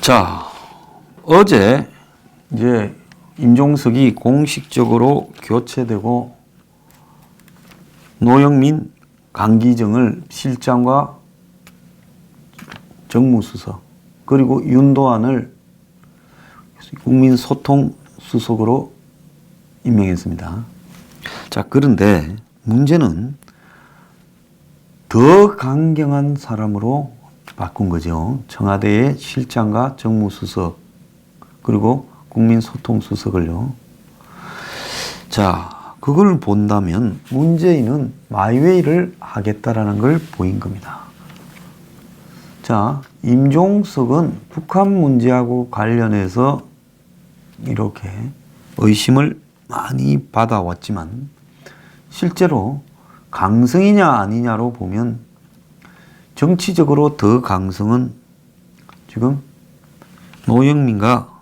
자, 어제 이제 임종석이 공식적으로 교체되고 노영민, 강기정을 실장과 정무수석, 그리고 윤도안을 국민소통수석으로 임명했습니다. 자, 그런데 문제는 더 강경한 사람으로 바꾼 거죠. 청와대의 실장과 정무수석, 그리고 국민소통수석을요. 자, 그걸 본다면 문재인은 마이웨이를 하겠다라는 걸 보인 겁니다. 자, 임종석은 북한 문제하고 관련해서 이렇게 의심을 많이 받아왔지만 실제로 강성이냐 아니냐로 보면 정치적으로 더 강성은 지금 노영민과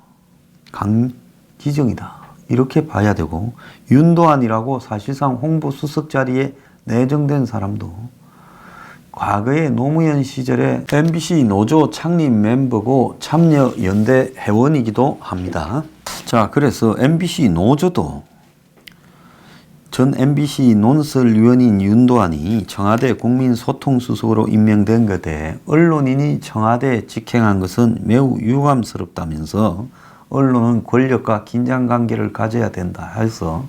강기정이다, 이렇게 봐야 되고, 윤도안이라고 사실상 홍보수석 자리에 내정된 사람도 과거에 노무현 시절에 MBC 노조 창립 멤버고 참여연대 회원이기도 합니다. 자, 그래서 MBC 노조도 전 MBC 논설위원인 윤도안이 청와대 국민소통수석으로 임명된 것에 언론인이 청와대에 직행한 것은 매우 유감스럽다면서 언론은 권력과 긴장관계를 가져야 된다 해서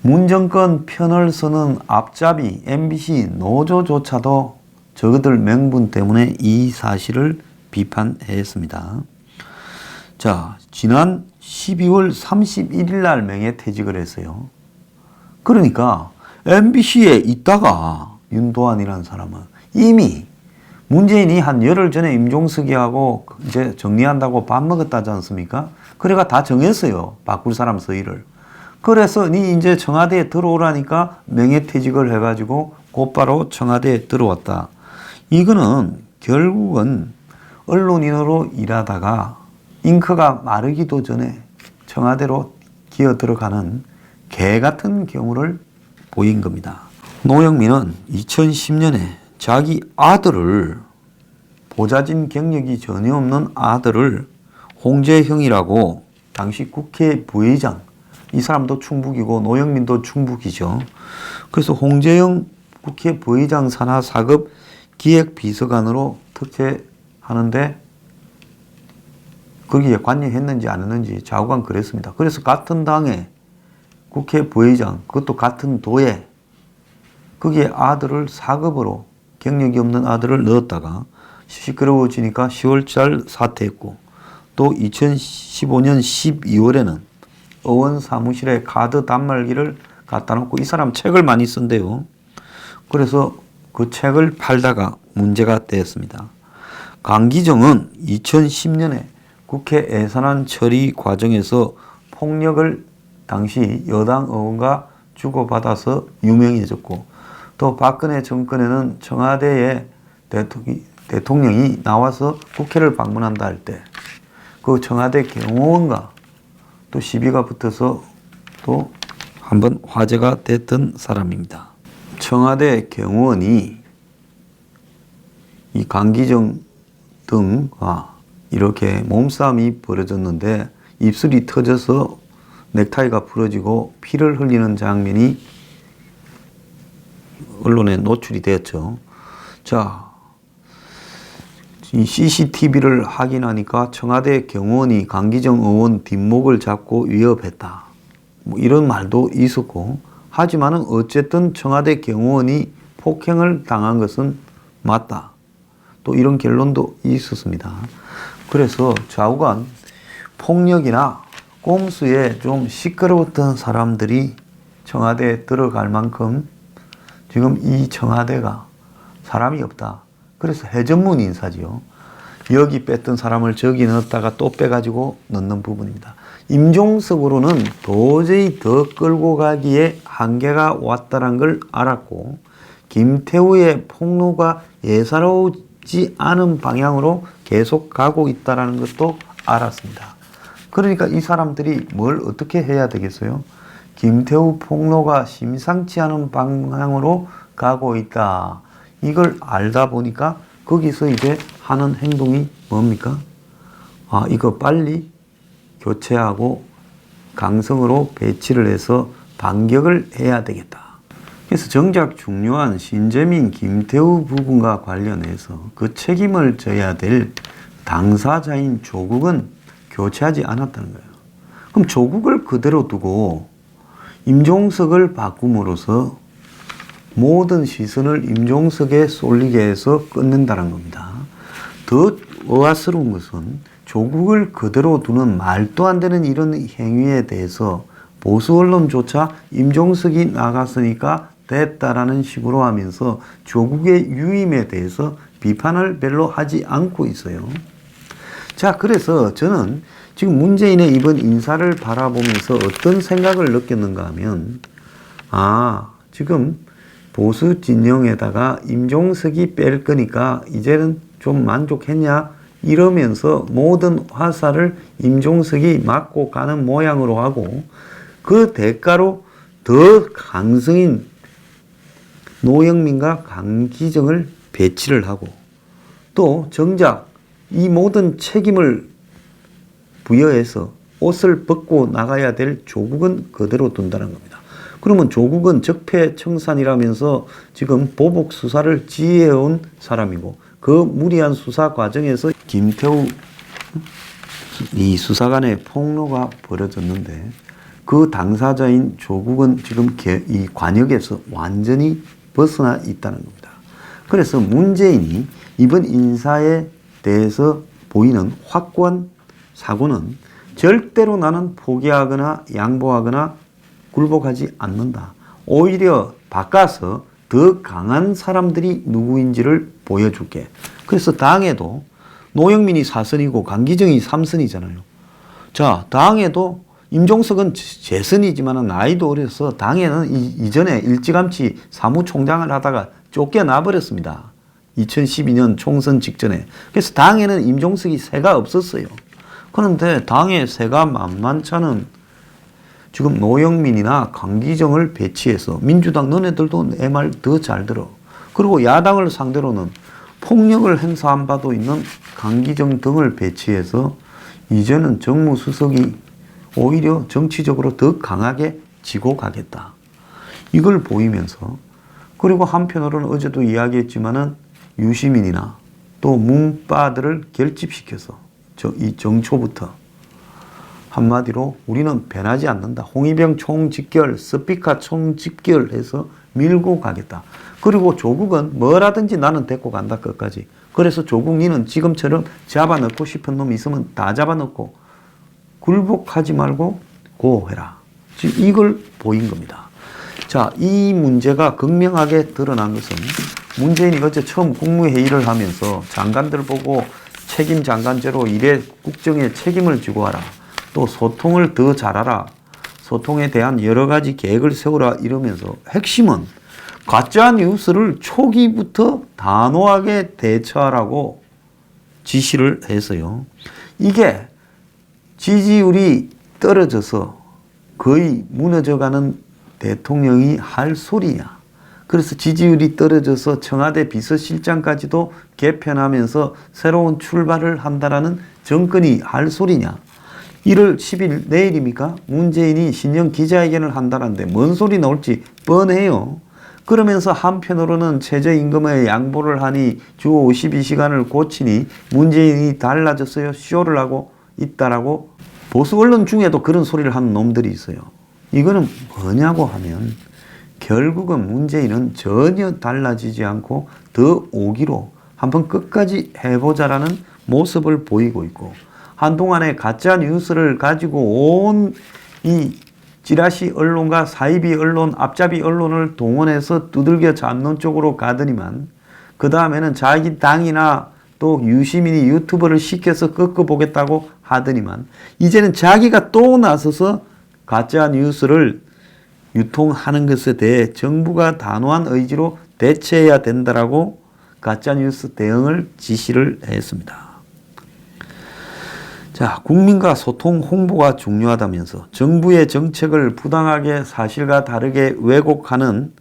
문정권 편을 서는 앞잡이 MBC 노조조차도 저들 명분 때문에 이 사실을 비판했습니다. 자, 지난 12월 31일 날 명예퇴직을 했어요. 그러니까 MBC에 있다가 윤도안이라는 사람은 이미 문재인이 한 열흘 전에 임종석이하고 이제 정리한다고 밥 먹었다지 않습니까? 그래가 다 정했어요. 바꿀 사람 서희를. 그래서 니 이제 청와대에 들어오라니까 명예퇴직을 해가지고 곧바로 청와대에 들어왔다. 이거는 결국은 언론인으로 일하다가 잉크가 마르기도 전에 청와대로 기어 들어가는 개 같은 경우를 보인 겁니다. 노영민은 2010년에 자기 아들을, 보좌진 경력이 전혀 없는 아들을 홍재형이라고, 당시 국회 부의장, 이 사람도 충북이고 노영민도 충북이죠. 그래서 홍재형 국회 부의장 산하 4급 기획비서관으로 특채하는데 거기에 관여했는지 안 했는지 좌우간 그랬습니다. 그래서 같은 당에 국회 부의장, 그것도 같은 도에 거기에 아들을 4급으로, 경력이 없는 아들을 넣었다가 시끄러워지니까 10월달 사퇴했고, 또 2015년 12월에는 의원 사무실에 카드 단말기를 갖다 놓고, 이 사람 책을 많이 쓴대요. 그래서 그 책을 팔다가 문제가 됐습니다. 강기정은 2010년에 국회 예산안 처리 과정에서 폭력을 당시 여당 의원과 주고받아서 유명해졌고, 또 박근혜 정권에는 청와대에 대통령이 나와서 국회를 방문한다 할 때 그 청와대 경호원과 또 시비가 붙어서 또 한번 화제가 됐던 사람입니다. 청와대 경호원이 이 강기정 등과 이렇게 몸싸움이 벌어졌는데 입술이 터져서 넥타이가 부러지고 피를 흘리는 장면이 언론에 노출이 되었죠. 자, 이 CCTV를 확인하니까 청와대 경호원이 강기정 의원 뒷목을 잡고 위협했다, 뭐 이런 말도 있었고, 하지만은 어쨌든 청와대 경호원이 폭행을 당한 것은 맞다, 또 이런 결론도 있었습니다. 그래서 좌우간 폭력이나 꼼수에 좀 시끄러웠던 사람들이 청와대에 들어갈 만큼 지금 이 청와대가 사람이 없다. 그래서 해전문 인사지요. 여기 뺐던 사람을 저기 넣었다가 또 빼가지고 넣는 부분입니다. 임종석으로는 도저히 더 끌고 가기에 한계가 왔다는 걸 알았고, 김태우의 폭로가 예사롭지 않은 방향으로 계속 가고 있다는 것도 알았습니다. 그러니까 이 사람들이 뭘 어떻게 해야 되겠어요? 김태우 폭로가 심상치 않은 방향으로 가고 있다. 이걸 알다 보니까 거기서 이제 하는 행동이 뭡니까? 이거 빨리 교체하고 강성으로 배치를 해서 반격을 해야 되겠다. 그래서 정작 중요한 신재민, 김태우 부분과 관련해서 그 책임을 져야 될 당사자인 조국은 교체하지 않았다는 거예요. 그럼 조국을 그대로 두고 임종석을 바꿈으로써 모든 시선을 임종석에 쏠리게 해서 끊는다는 겁니다. 더 의아스러운 것은 조국을 그대로 두는 말도 안 되는 이런 행위에 대해서 보수 언론조차 임종석이 나갔으니까 됐다라는 식으로 하면서 조국의 유임에 대해서 비판을 별로 하지 않고 있어요. 자, 그래서 저는 지금 문재인의 이번 인사를 바라보면서 어떤 생각을 느꼈는가 하면, 지금 보수 진영에다가 임종석이 뺄 거니까 이제는 좀 만족했냐? 이러면서 모든 화살을 임종석이 맞고 가는 모양으로 하고, 그 대가로 더 강성인 노영민과 강기정을 배치를 하고, 또 정작 이 모든 책임을 부여해서 옷을 벗고 나가야 될 조국은 그대로 둔다는 겁니다. 그러면 조국은 적폐청산이라면서 지금 보복 수사를 지휘해온 사람이고, 그 무리한 수사 과정에서 김태우 이 수사관의 폭로가 벌어졌는데, 그 당사자인 조국은 지금 이 관역에서 완전히 벗어나 있다는 겁니다. 그래서 문재인이 이번 인사에 대해서 보이는 확고한 사고는 절대로 나는 포기하거나 양보하거나 굴복하지 않는다. 오히려 바꿔서 더 강한 사람들이 누구인지를 보여줄게. 그래서 당에도 노영민이 4선이고 강기정이 3선이잖아요. 자, 당에도 임종석은 재선이지만 나이도 어려서 당에는 이전에 일찌감치 사무총장을 하다가 쫓겨나 버렸습니다. 2012년 총선 직전에. 그래서 당에는 임종석이 새가 없었어요. 그런데 당에 새가 만만찮은 지금 노영민이나 강기정을 배치해서, 민주당 너네들도 내 말 더 잘 들어. 그리고 야당을 상대로는 폭력을 행사한 바도 있는 강기정 등을 배치해서 이제는 정무수석이 오히려 정치적으로 더 강하게 지고 가겠다. 이걸 보이면서, 그리고 한편으로는 어제도 이야기했지만은 유시민이나 또 문빠들을 결집시켜서 이 정초부터 한마디로 우리는 변하지 않는다. 홍위병 총집결, 스피카 총집결해서 밀고 가겠다. 그리고 조국은 뭐라든지 나는 데리고 간다 끝까지. 그래서 조국 니는 지금처럼 잡아넣고 싶은 놈 있으면 다 잡아넣고 굴복하지 말고 고해라. 지금 이걸 보인 겁니다. 자, 이 문제가 극명하게 드러난 것은 문재인이 어제 처음 국무회의를 하면서 장관들 보고 책임 장관제로 이래 국정에 책임을 지고 하라. 또 소통을 더 잘하라. 소통에 대한 여러 가지 계획을 세우라 이러면서 핵심은 가짜 뉴스를 초기부터 단호하게 대처하라고 지시를 했어요. 이게 지지율이 떨어져서 거의 무너져가는 대통령이 할 소리냐. 그래서 지지율이 떨어져서 청와대 비서실장까지도 개편하면서 새로운 출발을 한다라는 정권이 할 소리냐. 1월 10일 내일입니까? 문재인이 신년 기자회견을 한다는데 뭔 소리 나올지 뻔해요. 그러면서 한편으로는 최저임금에 양보를 하니 주 52시간을 고치니 문재인이 달라졌어요. 쇼를 하고 있다라고 보수 언론 중에도 그런 소리를 하는 놈들이 있어요. 이거는 뭐냐고 하면 결국은 문재인은 전혀 달라지지 않고 더 오기로 한번 끝까지 해보자라는 모습을 보이고 있고, 한동안의 가짜 뉴스를 가지고 온 이 찌라시 언론과 사이비 언론, 앞잡이 언론을 동원해서 두들겨 잡는 쪽으로 가더니만, 그 다음에는 자기 당이나 또 유시민이 유튜버를 시켜서 꺾어보겠다고 하더니만, 이제는 자기가 또 나서서 가짜 뉴스를 유통하는 것에 대해 정부가 단호한 의지로 대처해야 된다라고 가짜뉴스 대응을 지시를 했습니다. 자, 국민과 소통 홍보가 중요하다면서 정부의 정책을 부당하게 사실과 다르게 왜곡하는,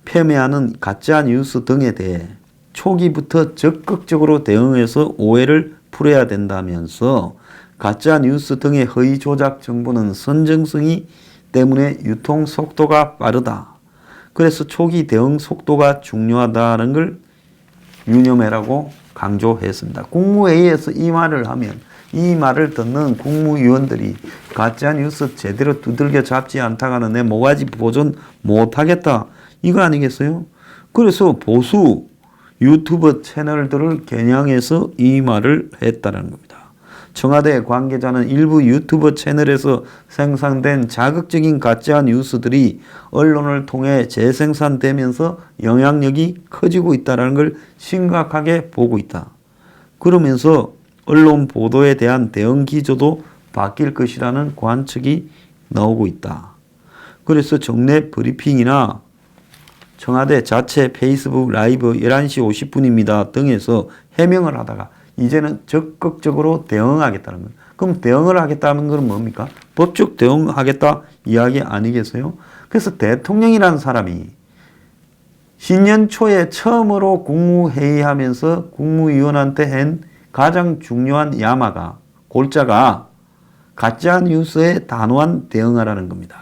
폄훼하는 가짜뉴스 등에 대해 초기부터 적극적으로 대응해서 오해를 풀어야 된다면서 가짜 뉴스 등의 허위 조작 정보는 선정성이 때문에 유통 속도가 빠르다. 그래서 초기 대응 속도가 중요하다는 걸 유념해라고 강조했습니다. 국무회의에서 이 말을 하면 이 말을 듣는 국무위원들이 가짜 뉴스 제대로 두들겨 잡지 않다가는 내 모가지 보존 못하겠다. 이거 아니겠어요? 그래서 보수 유튜브 채널들을 겨냥해서 이 말을 했다는 겁니다. 청와대 관계자는 일부 유튜브 채널에서 생산된 자극적인 가짜 뉴스들이 언론을 통해 재생산되면서 영향력이 커지고 있다는 걸 심각하게 보고 있다. 그러면서 언론 보도에 대한 대응 기조도 바뀔 것이라는 관측이 나오고 있다. 그래서 정례 브리핑이나 청와대 자체 페이스북 라이브 11시 50분입니다 등에서 해명을 하다가 이제는 적극적으로 대응하겠다는 거예요. 그럼 대응을 하겠다는 건 뭡니까? 법적 대응하겠다 이야기 아니겠어요? 그래서 대통령이라는 사람이 신년 초에 처음으로 국무회의하면서 국무위원한테 한 가장 중요한 야마가 골자가 가짜 뉴스에 단호한 대응하라는 겁니다.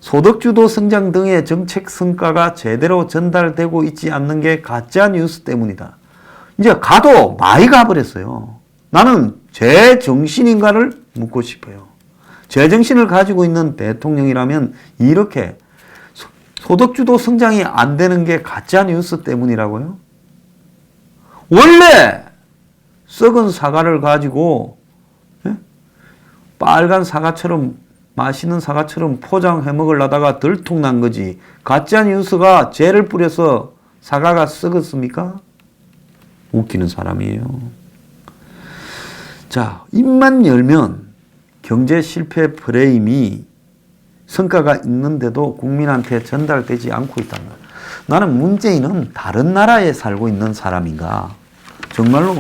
소득주도 성장 등의 정책 성과가 제대로 전달되고 있지 않는 게 가짜 뉴스 때문이다. 이제 가도 많이 가버렸어요. 나는 제 정신인가를 묻고 싶어요. 제 정신을 가지고 있는 대통령이라면 이렇게 소득주도 성장이 안 되는 게 가짜 뉴스 때문이라고요? 원래 썩은 사과를 가지고 빨간 사과처럼 맛있는 사과처럼 포장해 먹으려다가 들통난 거지. 가짜 뉴스가 죄를 뿌려서 사과가 썩었습니까? 웃기는 사람이에요. 자, 입만 열면 경제 실패 프레임이 성과가 있는데도 국민한테 전달되지 않고 있다는 거예요. 나는 문재인은 다른 나라에 살고 있는 사람인가? 정말로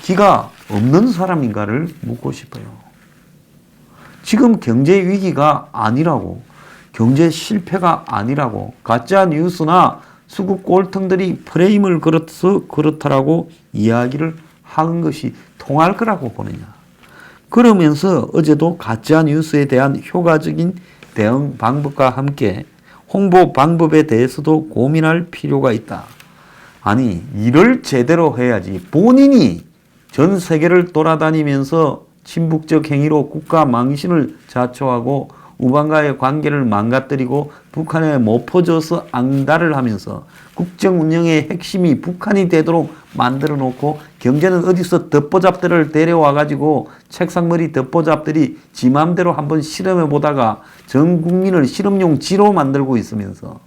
기가 없는 사람인가를 묻고 싶어요. 지금 경제 위기가 아니라고, 경제 실패가 아니라고, 가짜 뉴스나 수국 꼴통들이 프레임을 걸어서 그렇다라고 이야기를 하는 것이 통할 거라고 보느냐. 그러면서 어제도 가짜 뉴스에 대한 효과적인 대응 방법과 함께 홍보 방법에 대해서도 고민할 필요가 있다. 아니, 일을 제대로 해야지. 본인이 전 세계를 돌아다니면서 친북적 행위로 국가 망신을 자초하고 우방과의 관계를 망가뜨리고 북한에 못 퍼져서 앙달을 하면서 국정 운영의 핵심이 북한이 되도록 만들어 놓고 경제는 어디서 덮보잡들을 데려와 가지고 책상머리 덮보잡들이 지 맘대로 한번 실험해 보다가 전 국민을 실험용 쥐로 만들고 있으면서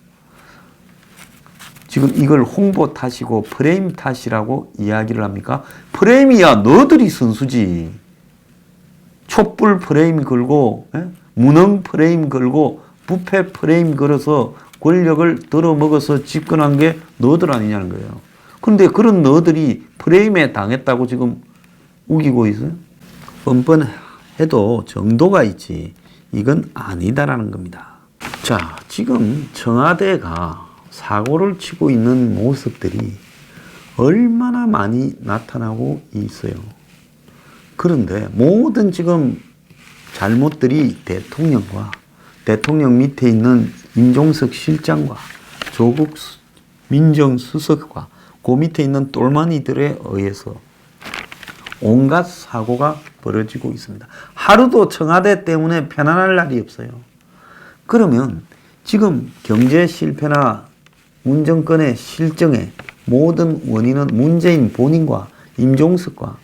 지금 이걸 홍보 탓이고 프레임 탓이라고 이야기를 합니까? 프레임이야 너들이 선수지. 촛불 프레임 걸고 무능 프레임 걸고 부패 프레임 걸어서 권력을 들어먹어서 집권한 게 너들 아니냐는 거예요. 그런데 그런 너들이 프레임에 당했다고 지금 우기고 있어요. 뻔뻔해도 정도가 있지 이건 아니다라는 겁니다. 자, 지금 청와대가 사고를 치고 있는 모습들이 얼마나 많이 나타나고 있어요. 그런데 모든 지금 잘못들이 대통령과 대통령 밑에 있는 임종석 실장과 조국 민정수석과 그 밑에 있는 똘마니들에 의해서 온갖 사고가 벌어지고 있습니다. 하루도 청와대 때문에 편안할 날이 없어요. 그러면 지금 경제 실패나 문정권의 실정의 모든 원인은 문재인 본인과 임종석과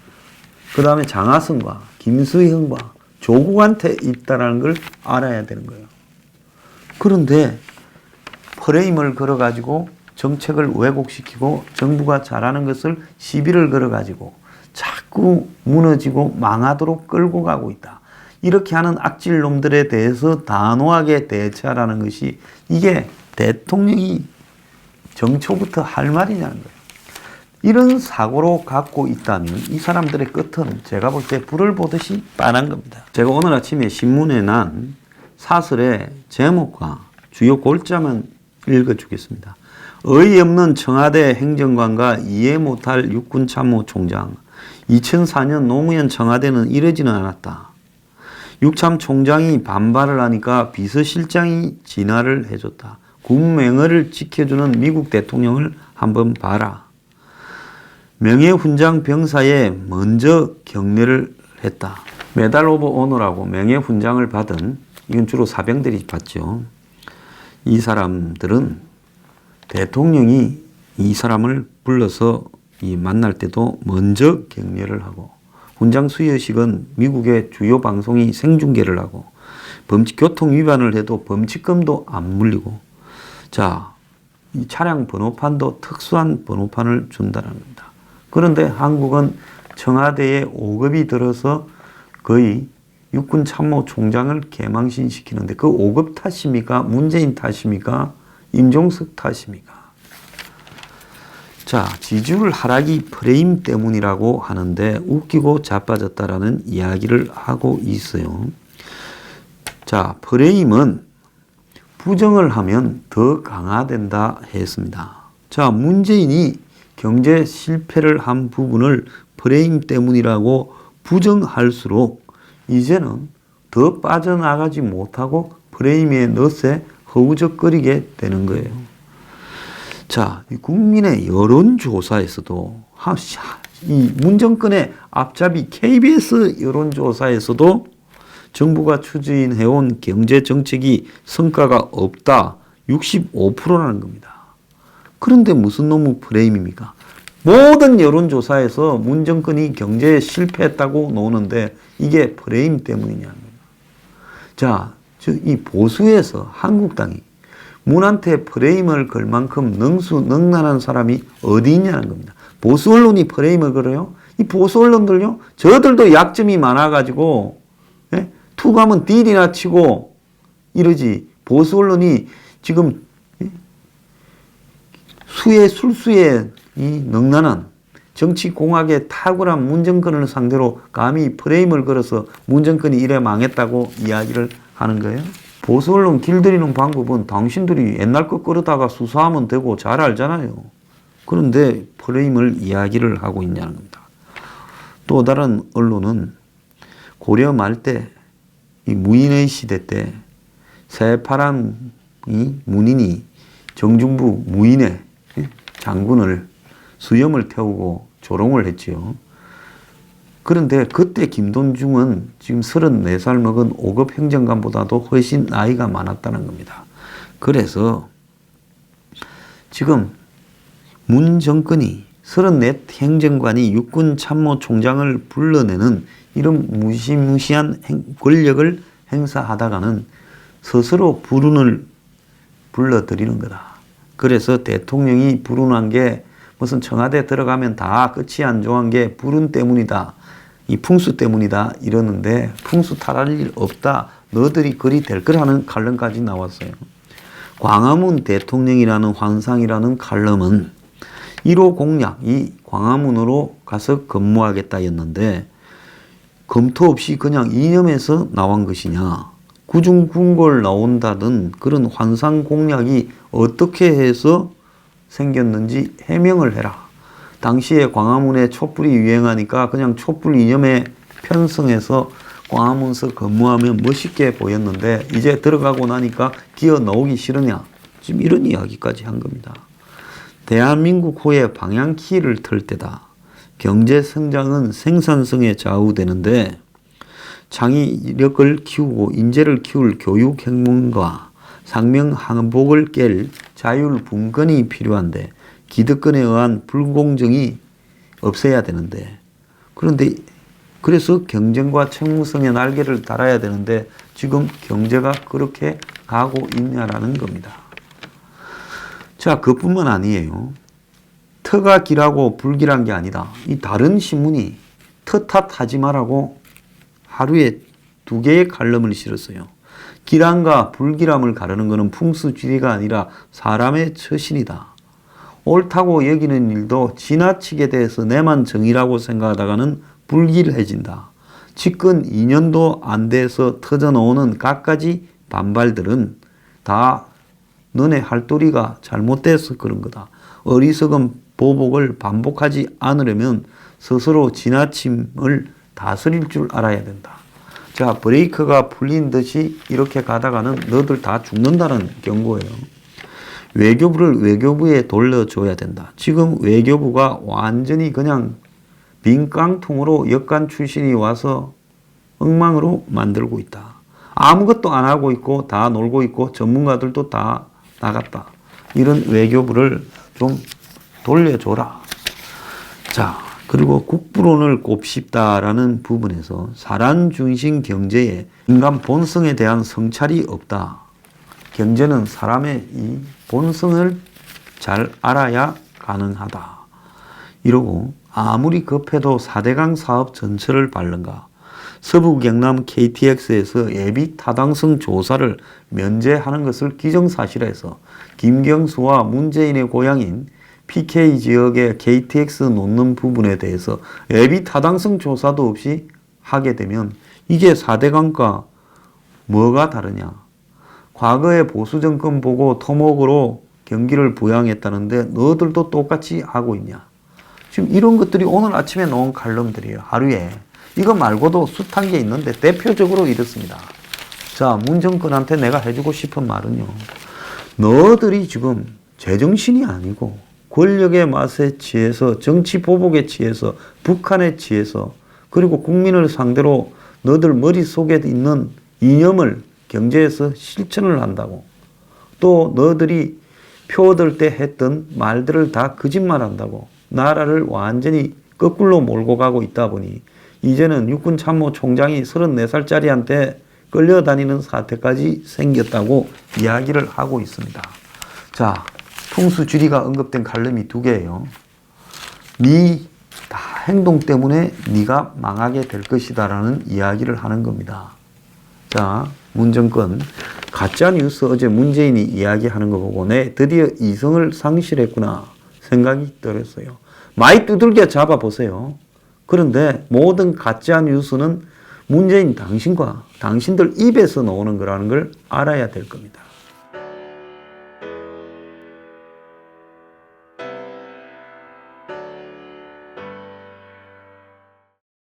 그 다음에 장하성과 김수형과 조국한테 있다는 걸 알아야 되는 거예요. 그런데 프레임을 걸어가지고 정책을 왜곡시키고 정부가 잘하는 것을 시비를 걸어가지고 자꾸 무너지고 망하도록 끌고 가고 있다. 이렇게 하는 악질 놈들에 대해서 단호하게 대처하라는 것이 이게 대통령이 정초부터 할 말이냐는 거예요. 이런 사고로 갖고 있다면 이 사람들의 끝은 제가 볼 때 불을 보듯이 빤한 겁니다. 제가 오늘 아침에 신문에 난 사설의 제목과 주요 골자만 읽어주겠습니다. 어이없는 청와대 행정관과 이해 못할 육군참모총장. 2004년 노무현 청와대는 이러지는 않았다. 육참 총장이 반발을 하니까 비서실장이 진화를 해줬다. 군명예를 지켜주는 미국 대통령을 한번 봐라. 명예훈장 병사에 먼저 격려를 했다. 메달 오브 오너라고 명예훈장을 받은, 이건 주로 사병들이 받죠. 이 사람들은 대통령이 이 사람을 불러서 만날 때도 먼저 격려를 하고, 훈장 수여식은 미국의 주요 방송이 생중계를 하고, 교통 위반을 해도 범칙금도 안 물리고, 자, 이 차량 번호판도 특수한 번호판을 준다는 겁니다. 그런데 한국은 청와대에 5급이 들어서 거의 육군 참모 총장을 개망신시키는데, 그 5급 탓입니까? 문재인 탓입니까? 임종석 탓입니까? 자, 지지율 하락이 프레임 때문이라고 하는데 웃기고 자빠졌다라는 이야기를 하고 있어요. 자, 프레임은 부정을 하면 더 강화된다 했습니다. 자, 문재인이 경제 실패를 한 부분을 프레임 때문이라고 부정할수록 이제는 더 빠져나가지 못하고 프레임의 넛에 허우적거리게 되는 거예요. 자, 국민의 여론조사에서도, 이 문정권의 앞잡이 KBS 여론조사에서도 정부가 추진해온 경제정책이 성과가 없다. 65%라는 겁니다. 그런데 무슨 놈의 프레임입니까? 모든 여론조사에서 문정권이 경제에 실패했다고 나오는데 이게 프레임 때문이냐는 거예요. 자, 이 보수에서 한국당이 문한테 프레임을 걸 만큼 능수능란한 사람이 어디 있냐는 겁니다. 보수 언론이 프레임을 걸어요? 이 보수 언론들요? 저들도 약점이 많아가지고, 예? 투가면 딜이나 치고 이러지. 보수 언론이 지금 술수에 이 능란한 정치공학에 탁월한 문정권을 상대로 감히 프레임을 걸어서 문정권이 이래 망했다고 이야기를 하는 거예요? 보수 언론 길들이는 방법은 당신들이 옛날 거 끌어다가 수사하면 되고 잘 알잖아요. 그런데 프레임을 이야기를 하고 있냐는 겁니다. 또 다른 언론은 고려 말 때, 이 무인의 시대 때 새파란 문인이 정중부 무인의 장군을 수염을 태우고 조롱을 했지요. 그런데 그때 김동중은 지금 34살 먹은 5급 행정관보다도 훨씬 나이가 많았다는 겁니다. 그래서 지금 문 정권이 34 행정관이 육군 참모총장을 불러내는 이런 무시무시한 권력을 행사하다가는 스스로 불운을 불러들이는 거다. 그래서 대통령이 불운한 게 무슨 청와대 들어가면 다 끝이 안 좋은 게 불운 때문이다. 이 풍수 때문이다. 이러는데 풍수 탈할 일 없다. 너들이 그리 될 거라는 칼럼까지 나왔어요. 광화문 대통령이라는 환상이라는 칼럼은 1호 공약, 이 광화문으로 가서 근무하겠다였는데 검토 없이 그냥 이념에서 나온 것이냐. 구중궁궐 나온다던 그런 환상 공약이 어떻게 해서 생겼는지 해명을 해라. 당시에 광화문에 촛불이 유행하니까 그냥 촛불 이념에 편성해서 광화문에서 근무하면 멋있게 보였는데 이제 들어가고 나니까 기어 나오기 싫으냐. 지금 이런 이야기까지 한 겁니다. 대한민국 후에 방향키를 틀 때다. 경제 성장은 생산성에 좌우되는데 창의력을 키우고 인재를 키울 교육 행문과 상명 하복을 깰 자율 분권이 필요한데 기득권에 의한 불공정이 없애야 되는데, 그런데 그래서 경쟁과 책무성의 날개를 달아야 되는데 지금 경제가 그렇게 가고 있냐라는 겁니다. 자, 그뿐만 아니에요. 터가 길하고 불길한 게 아니다. 이 다른 신문이 터 탓하지 말라고 하루에 2개의 칼럼을 실었어요. 길함과 불길함을 가르는 것은 풍수지리가 아니라 사람의 처신이다. 옳다고 여기는 일도 지나치게 돼서 내만 정의라고 생각하다가는 불길해진다. 집권 2년도 안 돼서 터져나오는 갖가지 반발들은 다 너네 할도리가 잘못돼서 그런 거다. 어리석은 보복을 반복하지 않으려면 스스로 지나침을 다스릴 줄 알아야 된다. 자, 브레이크가 풀린 듯이 이렇게 가다가는 너들 다 죽는다는 경고예요. 외교부를 외교부에 돌려줘야 된다. 지금 외교부가 완전히 그냥 빈 깡통으로 역관 출신이 와서 엉망으로 만들고 있다. 아무것도 안 하고 있고 다 놀고 있고 전문가들도 다 나갔다. 이런 외교부를 좀 돌려줘라. 자, 그리고 국부론을 곱씹다라는 부분에서 사람 중심 경제에 인간 본성에 대한 성찰이 없다. 경제는 사람의 이 본성을 잘 알아야 가능하다. 이러고 아무리 급해도 4대강 사업 전철을 밟는가. 서부 경남 KTX에서 예비 타당성 조사를 면제하는 것을 기정사실화해서 김경수와 문재인의 고향인 PK 지역의 KTX 놓는 부분에 대해서 예비 타당성 조사도 없이 하게 되면 이게 4대강과 뭐가 다르냐. 과거에 보수정권 보고 토목으로 경기를 부양했다는데 너희들도 똑같이 하고 있냐. 지금 이런 것들이 오늘 아침에 나온 칼럼들이에요. 하루에. 이거 말고도 숱한 게 있는데 대표적으로 이렇습니다. 자, 문 정권한테 내가 해주고 싶은 말은요. 너희들이 지금 제정신이 아니고 권력의 맛에 취해서 정치 보복에 취해서 북한에 취해서 그리고 국민을 상대로 너희들 머릿속에 있는 이념을 경제에서 실천을 한다고. 또 너희들이 표 얻을 때 했던 말들을 다 거짓말한다고. 나라를 완전히 거꾸로 몰고 가고 있다 보니 이제는 육군참모총장이 34살짜리한테 끌려다니는 사태까지 생겼다고 이야기를 하고 있습니다. 자, 풍수지리가 언급된 칼럼이 2개예요. 네 행동 때문에 네가 망하게 될 것이다 라는 이야기를 하는 겁니다. 자, 문정권 가짜뉴스 어제 문재인이 이야기하는 거 보고 내 드디어 이성을 상실했구나 생각이 들었어요. 많이 두들겨 잡아보세요. 그런데 모든 가짜뉴스는 문재인 당신과 당신들 입에서 나오는 거라는 걸 알아야 될 겁니다.